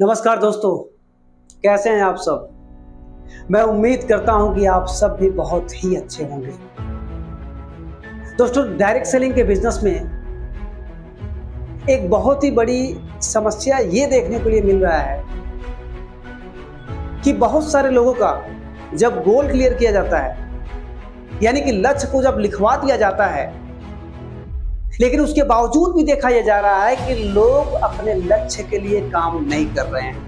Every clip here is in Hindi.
नमस्कार दोस्तों, कैसे हैं आप सब। मैं उम्मीद करता हूं कि आप सब भी बहुत ही अच्छे होंगे। दोस्तों, डायरेक्ट सेलिंग के बिजनेस में एक बहुत ही बड़ी समस्या ये देखने को लिए मिल रहा है कि बहुत सारे लोगों का जब गोल क्लियर किया जाता है, यानी कि लक्ष्य को जब लिखवा दिया जाता है, लेकिन उसके बावजूद भी देखा यह जा रहा है कि लोग अपने लक्ष्य के लिए काम नहीं कर रहे हैं।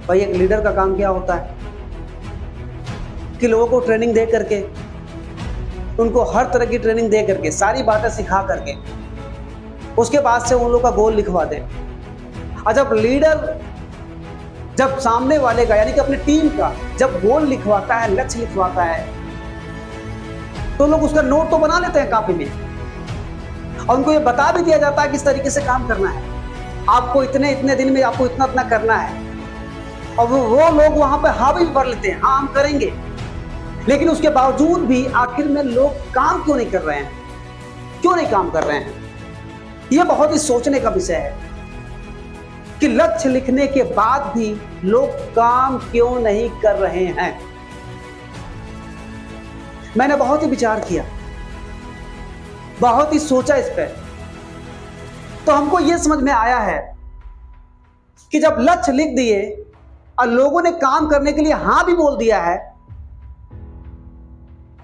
भाई, एक लीडर का काम क्या होता है कि लोगों को ट्रेनिंग दे करके, उनको हर तरह की ट्रेनिंग दे करके, सारी बातें सिखा करके उसके बाद से उन लोगों का गोल लिखवा दे। और जब लीडर जब सामने वाले का, यानी कि अपनी टीम का जब गोल लिखवाता है, लक्ष्य लिखवाता है, तो लोग उसका नोट तो बना लेते हैं कापी में, और उनको ये बता भी दिया जाता है कि इस तरीके से काम करना है, आपको इतने इतने दिन में आपको इतना इतना करना है। और वो लोग वहां पे हाँ भी भर लेते हैं, हाँ हम करेंगे, लेकिन उसके बावजूद भी आखिर में लोग काम क्यों नहीं कर रहे हैं, क्यों नहीं काम कर रहे हैं। यह बहुत ही सोचने का विषय है कि लक्ष्य लिखने के बाद भी लोग काम क्यों नहीं कर रहे हैं। मैंने बहुत ही विचार किया, बहुत ही सोचा इस पर, तो हमको यह समझ में आया है कि जब लक्ष्य लिख दिए और लोगों ने काम करने के लिए हां भी बोल दिया है,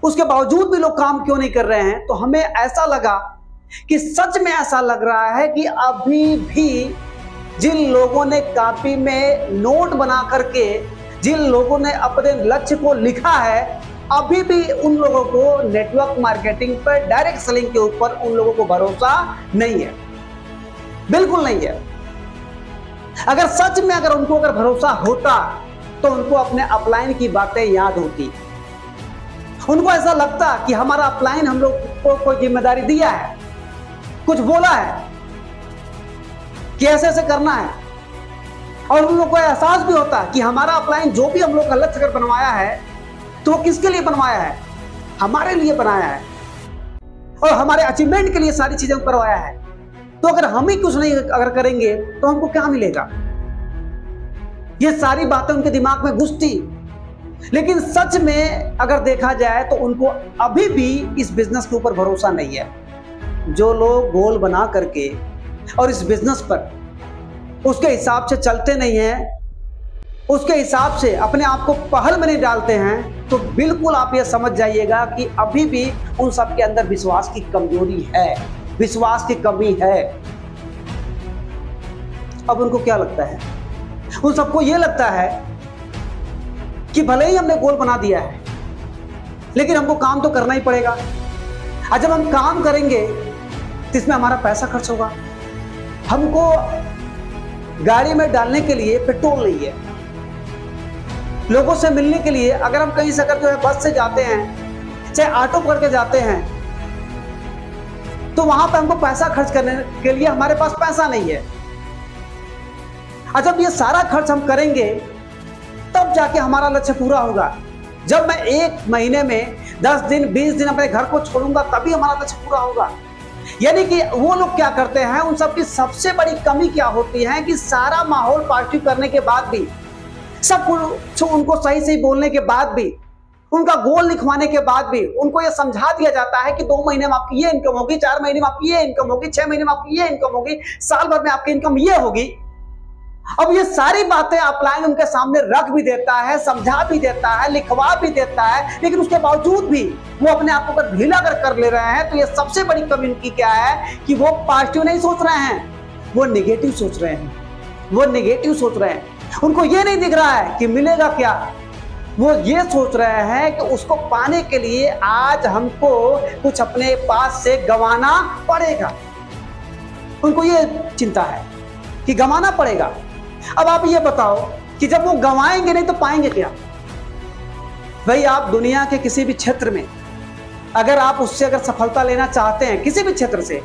उसके बावजूद भी लोग काम क्यों नहीं कर रहे हैं, तो हमें ऐसा लगा कि सच में ऐसा लग रहा है कि अभी भी जिन लोगों ने कॉपी में नोट बना करके, जिन लोगों ने अपने लक्ष्य को लिखा है, अभी भी उन लोगों को नेटवर्क मार्केटिंग पर, डायरेक्ट सेलिंग के ऊपर उन लोगों को भरोसा नहीं है, बिल्कुल नहीं है। अगर सच में अगर उनको भरोसा होता तो उनको अपने अपलाइन की बातें याद होती, उनको ऐसा लगता कि हमारा अपलाइन हम लोग को कोई जिम्मेदारी दिया है, कुछ बोला है कि ऐसे ऐसे करना है, और उन लोगों को एहसास भी होता कि हमारा अपलाइन जो भी हम लोग का लक्ष्य अगर बनवाया है तो किसके लिए बनवाया है, हमारे लिए बनाया है, और हमारे अचीवमेंट के लिए सारी चीजें करवाया है। तो अगर हम ही कुछ नहीं अगर करेंगे तो हमको क्या मिलेगा। ये सारी बातें उनके दिमाग में घुसती, लेकिन सच में अगर देखा जाए तो उनको अभी भी इस बिजनेस के ऊपर भरोसा नहीं है। जो लोग गोल बना करके और इस बिजनेस पर उसके हिसाब से चलते नहीं हैं, उसके हिसाब से अपने आप को पहल में नहीं डालते हैं, तो बिल्कुल आप ये समझ जाइएगा कि अभी भी उन सब के अंदर विश्वास की कमजोरी है, विश्वास की कमी है। अब उनको क्या लगता है, उन सबको ये लगता है कि भले ही हमने गोल बना दिया है, लेकिन हमको काम तो करना ही पड़ेगा, और जब हम काम करेंगे तो इसमें हमारा पैसा खर्च होगा। हमको गाड़ी में डालने के लिए पेट्रोल नहीं है, लोगों से मिलने के लिए अगर हम कहीं से अगर जो है बस से जाते हैं, चाहे ऑटो करके जाते हैं, तो वहां पे हमको पैसा खर्च करने के लिए हमारे पास पैसा नहीं है। और जब ये सारा खर्च हम करेंगे तब जाके हमारा लक्ष्य पूरा होगा। जब मैं एक महीने में 10 दिन 20 दिन अपने घर को छोड़ूंगा तभी हमारा लक्ष्य पूरा होगा। यानी कि वो लोग क्या करते हैं, उन सबकी सबसे बड़ी कमी क्या होती है कि सारा माहौल पॉजिटिव करने के बाद भी, सब कुछ उनको सही सही बोलने के बाद भी, उनका गोल लिखवाने के बाद भी उनको यह समझा दिया जाता है कि 2 महीने में आपकी ये इनकम होगी, 4 महीने में आपकी ये इनकम होगी, 6 महीने में आपकी ये इनकम होगी, साल भर में आपकी इनकम ये होगी। अब ये सारी बातें अपलाइन उनके सामने रख भी देता है, समझा भी देता है, लिखवा भी देता है, लेकिन उसके बावजूद भी वो अपने आप को ढीला कर ले रहे हैं। तो ये सबसे बड़ी कमी उनकी क्या है कि वो पॉजिटिव नहीं सोच रहे हैं, वो नेगेटिव सोच रहे हैं, वो नेगेटिव सोच रहे हैं। उनको ये नहीं दिख रहा है कि मिलेगा क्या, वो ये सोच रहे हैं कि उसको पाने के लिए आज हमको कुछ अपने पास से गंवाना पड़ेगा। उनको ये चिंता है कि गंवाना पड़ेगा। अब आप ये बताओ कि जब वो गंवाएंगे नहीं तो पाएंगे क्या। भाई, आप दुनिया के किसी भी क्षेत्र में अगर आप उससे अगर सफलता लेना चाहते हैं, किसी भी क्षेत्र से,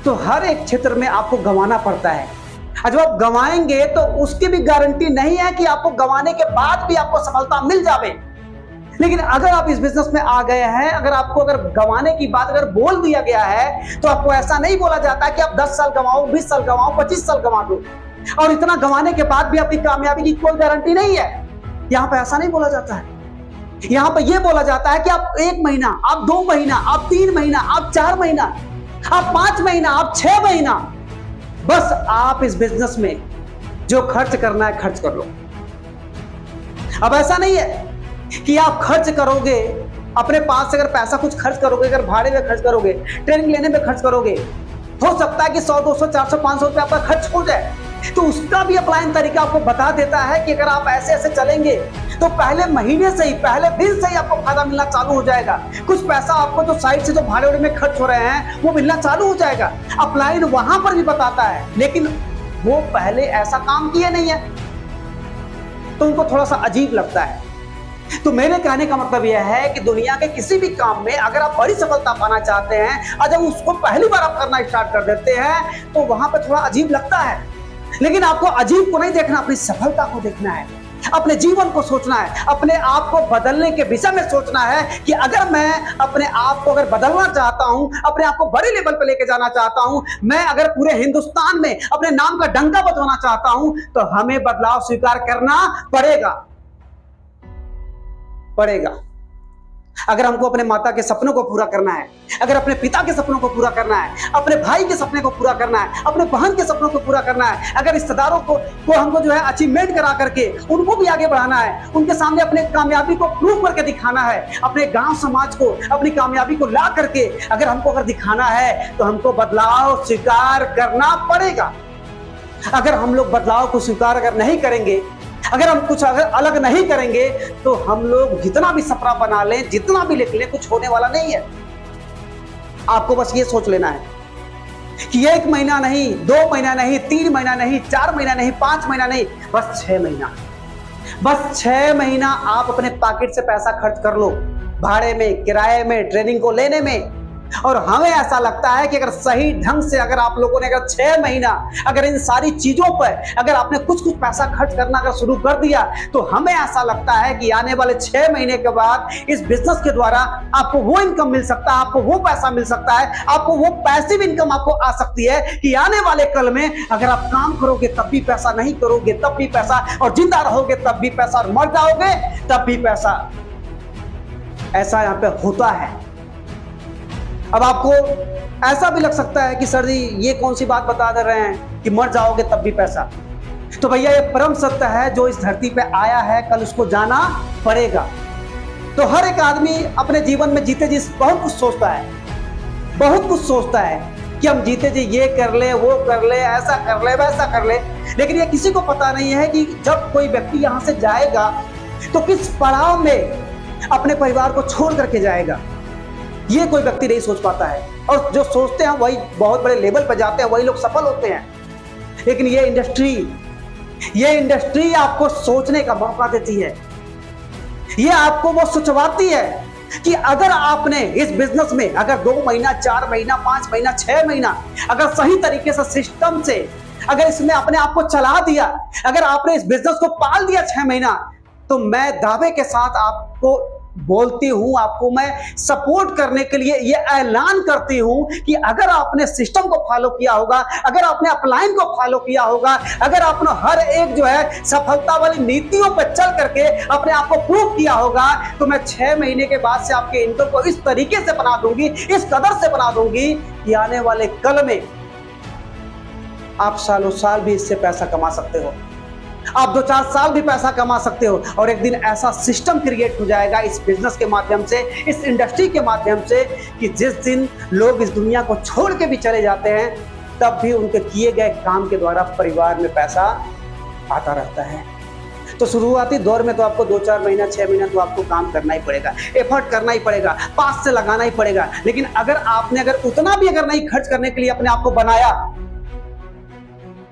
तो हर एक क्षेत्र में आपको गंवाना पड़ता है। जब आप गंवाएंगे तो उसकी भी गारंटी नहीं है कि आपको गंवाने के बाद भी आपको सफलता मिल जाए। लेकिन अगर आप इस बिजनेस में आ गए हैं, अगर आपको अगर गंवाने की बात अगर बोल दिया गया है, तो आपको ऐसा नहीं बोला जाता कि आप 10 साल गंवाओ, 20 साल गंवाओ, 25 साल गंवा दो। और इतना गंवाने के बाद भी अपनी कामयाबी की कोई गारंटी नहीं है। यहां पे ऐसा नहीं बोला जाता है। यहां पे यह बोला जाता है कि आप 1 महीना, आप 2 महीना, आप 3 महीना, आप 4 महीना, आप 5 महीना, आप 6 महीना, बस आप इस बिजनेस में जो खर्च करना है खर्च कर लो। अब ऐसा नहीं है कि आप खर्च करोगे, अपने पास से अगर पैसा कुछ खर्च करोगे, अगर भाड़े में खर्च करोगे, ट्रेनिंग लेने में खर्च करोगे, हो सकता है कि 100, 200, 400, 500 रुपए आपका खर्च हो जाए। तो उसका भी अप्लाइन तरीका आपको बता देता है कि अगर आप ऐसे ऐसे चलेंगे तो पहले महीने से ही, पहले दिन से ही आपको फायदा मिलना चालू हो जाएगा। कुछ पैसा आपको जो साइड से जो भाड़े में खर्च हो रहे हैं वो मिलना चालू हो जाएगा। अप्लाइन वहां पर भी बताता है, लेकिन वो पहले ऐसा काम किए नहीं है तो उनको थोड़ा सा अजीब लगता है। तो मेरे कहने का मतलब यह है कि दुनिया के किसी भी काम में अगर आप बड़ी सफलता पाना चाहते हैं और जब उसको पहली बार आप करना स्टार्ट कर देते हैं तो वहां पर थोड़ा अजीब लगता है। लेकिन आपको अजीब को नहीं देखना, अपनी सफलता को देखना है, अपने जीवन को सोचना है, अपने आप को बदलने के विषय में सोचना है कि अगर मैं अपने आप को अगर बदलना चाहता हूं, अपने आप को बड़े लेवल पर लेके जाना चाहता हूं, मैं अगर पूरे हिंदुस्तान में अपने नाम का डंका बजवाना चाहता हूं तो हमें बदलाव स्वीकार करना पड़ेगा। अगर हमको अपने माता के सपनों को पूरा करना है, अगर अपने पिता के सपनों को पूरा करना है, अपने भाई के सपने को पूरा करना है, अपने बहन के सपनों को पूरा करना है, अगर रिश्तेदारों को हमको जो है अचीवमेंट करा करके उनको भी आगे बढ़ाना है, उनके सामने अपने कामयाबी को प्रूव करके दिखाना है, अपने गांव समाज को अपनी कामयाबी को ला करके अगर दिखाना है तो हमको बदलाव स्वीकार करना पड़ेगा। अगर हम लोग बदलाव को स्वीकार अगर नहीं करेंगे, अगर हम कुछ अगर अलग नहीं करेंगे तो हम लोग जितना भी सपना बना लें, जितना भी लिख लें, कुछ होने वाला नहीं है। आपको बस ये सोच लेना है कि 1 महीना नहीं, 2 महीना नहीं, 3 महीना नहीं, 4 महीना नहीं, 5 महीना नहीं, बस 6 महीना, बस 6 महीना आप अपने पॉकेट से पैसा खर्च कर लो, भाड़े में, किराए में, ट्रेनिंग को लेने में। और हमें ऐसा लगता है कि अगर सही ढंग से अगर आप लोगों ने अगर 6 महीना अगर इन सारी चीजों पर अगर आपने कुछ पैसा खर्च करना अगर शुरू कर दिया तो हमें ऐसा लगता है कि आने वाले 6 महीने के बाद इस बिजनेस के द्वारा आपको वो इनकम मिल सकता है, आपको वो पैसा मिल सकता है, आपको वो पैसिव इनकम आपको आ सकती है कि आने वाले कल में अगर आप काम करोगे तब भी पैसा, नहीं करोगे तब भी पैसा, और जिंदा रहोगे तब भी पैसा, और मर जाओगे तब भी पैसा। ऐसा यहां पे होता है। अब आपको ऐसा भी लग सकता है कि सर जी ये कौन सी बात बता दे रहे हैं कि मर जाओगे तब भी पैसा। तो भैया ये परम सत्य है, जो इस धरती पे आया है कल उसको जाना पड़ेगा। तो हर एक आदमी अपने जीवन में जीते जी बहुत कुछ सोचता है, बहुत कुछ सोचता है कि हम जीते जी ये कर ले, वो कर ले, ऐसा कर ले, वैसा कर ले। लेकिन ये किसी को पता नहीं है कि जब कोई व्यक्ति यहां से जाएगा तो किस पड़ाव में अपने परिवार को छोड़ करके जाएगा, ये कोई व्यक्ति नहीं सोच पाता है। और जो सोचते हैं वही बहुत बड़े लेवल पर जाते हैं, वही लोग सफल होते हैं। लेकिन ये इंडस्ट्री आपको सोचने का मौका देती है, ये आपको वो सोचवाती है कि अगर आपने इस बिजनेस में अगर 2 महीना, 4 महीना, 5 महीना, 6 महीना अगर सही तरीके से सिस्टम से अगर इसमें अपने आप को चला दिया, अगर आपने इस बिजनेस को पाल दिया 6 महीना, तो मैं दावे के साथ आपको बोलती हूं, आपको मैं सपोर्ट करने के लिए ये ऐलान करती हूं कि अगर आपने सिस्टम को फॉलो किया होगा, अगर आपने अपलाइन को फॉलो किया होगा, अगर आपने हर एक जो है सफलता वाली नीतियों पर चल करके अपने आप को प्रूव किया होगा, तो मैं 6 महीने के बाद से आपके इनकम को इस तरीके से बना दूंगी, इस कदर से बना दूंगी कि आने वाले कल में आप सालों साल भी इससे पैसा कमा सकते हो, आप 2-4 साल भी पैसा कमा सकते हो। और एक दिन ऐसा सिस्टम क्रिएट हो जाएगा इस बिजनेस के माध्यम से, इस इंडस्ट्री के माध्यम से, कि जिस दिन लोग इस दुनिया को छोड़ के भी चले जाते हैं तब भी उनके किए गए काम के द्वारा परिवार में पैसा आता रहता है। तो शुरुआती दौर में तो आपको 2-4 महीना, 6 महीना तो आपको काम करना ही पड़ेगा, एफर्ट करना ही पड़ेगा, पास से लगाना ही पड़ेगा। लेकिन अगर आपने अगर उतना भी अगर नहीं खर्च करने के लिए अपने आप को बनाया,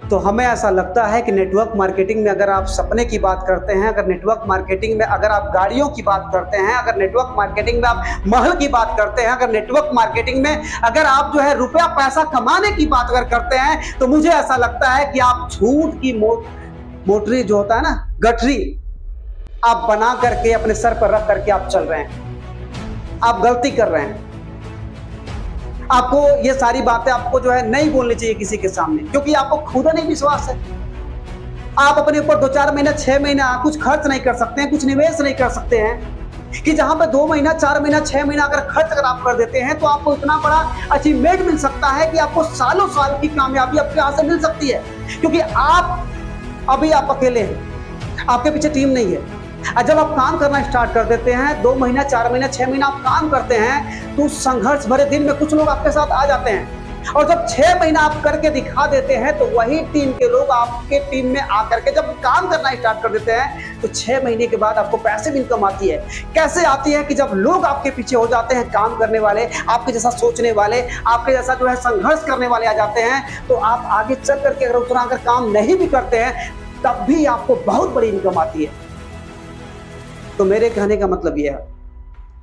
तो हमें ऐसा लगता है कि नेटवर्क मार्केटिंग में अगर आप सपने की बात करते हैं, अगर नेटवर्क मार्केटिंग में अगर आप गाड़ियों की बात करते हैं, अगर नेटवर्क मार्केटिंग में आप महल की बात करते हैं, अगर नेटवर्क मार्केटिंग में अगर आप जो है रुपया पैसा कमाने की बात अगर करते हैं, तो मुझे ऐसा लगता है कि आप झूठ की मोटरी जो होता है ना, गठरी, आप बना करके अपने सर पर रख करके आप चल रहे हैं। आप गलती कर रहे हैं। आपको ये सारी बातें आपको जो है नहीं बोलनी चाहिए किसी के सामने, क्योंकि आपको खुद नहीं विश्वास है। आप अपने ऊपर 2-4 महीना 6 महीना कुछ खर्च नहीं कर सकते हैं, कुछ निवेश नहीं कर सकते हैं कि जहां पे 2 महीना 4 महीना 6 महीना अगर खर्च अगर आप कर देते हैं तो आपको इतना बड़ा अचीवमेंट मिल सकता है कि आपको सालों साल की कामयाबी आपके हाथ से मिल सकती है, क्योंकि आप अकेले हैं, आपके पीछे टीम नहीं है। जब आप काम करना स्टार्ट कर देते हैं, 2 महीना 4 महीना 6 महीना आप काम करते हैं, तो संघर्ष भरे दिन में कुछ लोग आपके साथ आ जाते हैं, और जब 6 महीना आप करके दिखा देते हैं तो वही टीम के लोग आपके टीम में आकर के जब काम करना स्टार्ट कर देते हैं तो 6 महीने के बाद आपको पैसिव इनकम आती है। कैसे आती है कि जब लोग आपके पीछे हो जाते हैं, काम करने वाले, आपके जैसा सोचने वाले, आपके जैसा जो है संघर्ष करने वाले आ जाते हैं, तो आप आगे चल करके अगर उतना अगर काम नहीं भी करते हैं तब भी आपको बहुत बड़ी इनकम आती है। तो मेरे कहने का मतलब यह है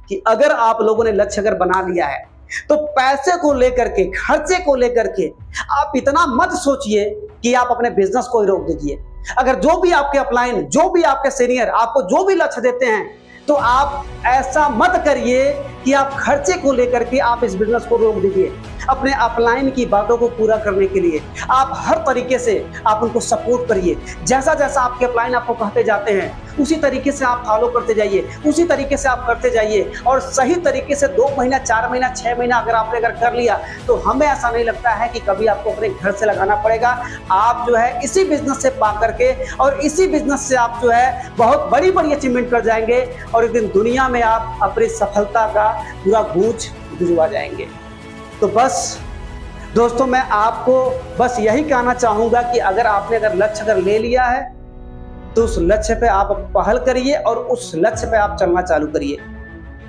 कि अगर आप लोगों ने लक्ष्य अगर बना लिया है तो पैसे को लेकर के, खर्चे को लेकर के आप इतना मत सोचिए कि आप अपने बिजनेस को ही रोक दीजिए। अगर जो भी आपके अपलाइन, जो भी आपके सीनियर आपको जो भी लक्ष्य देते हैं, तो आप ऐसा मत करिए कि आप खर्चे को लेकर के आप इस बिजनेस को रोक दीजिए। अपने अपलाइन की बातों को पूरा करने के लिए आप हर तरीके से आप उनको सपोर्ट करिए। जैसा जैसा आपके अपलाइन आपको कहते जाते हैं उसी तरीके से आप फॉलो करते जाइए, उसी तरीके से आप करते जाइए, और सही तरीके से 2 महीना 4 महीना 6 महीना अगर आपने अगर कर लिया तो हमें ऐसा नहीं लगता है कि कभी आपको अपने घर से लगाना पड़ेगा। आप जो है इसी बिजनेस से पा करके और इसी बिजनेस से आप जो है बहुत बड़ी बड़ी अचीवमेंट कर जाएंगे, और एक दिन दुनिया में आप अपनी सफलता का पूरा गूंज भिजवा जाएंगे। तो बस दोस्तों, मैं आपको बस यही कहना चाहूंगा कि अगर आपने अगर लक्ष्य अगर ले लिया है तो उस लक्ष्य पे आप पहल करिए और उस लक्ष्य पे आप चलना चालू करिए।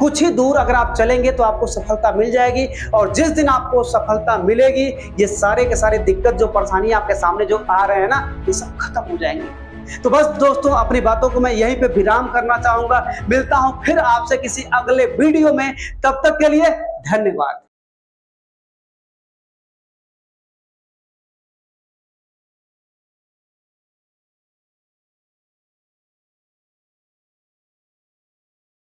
कुछ ही दूर अगर आप चलेंगे तो आपको सफलता मिल जाएगी, और जिस दिन आपको सफलता मिलेगी ये सारे के सारे दिक्कत जो परेशानियां आपके सामने जो आ रहे हैं ना, ये सब खत्म हो जाएंगे। तो बस दोस्तों, अपनी बातों को मैं यहीं पे विराम करना चाहूंगा। मिलता हूं फिर आपसे किसी अगले वीडियो में, तब तक के लिए धन्यवाद।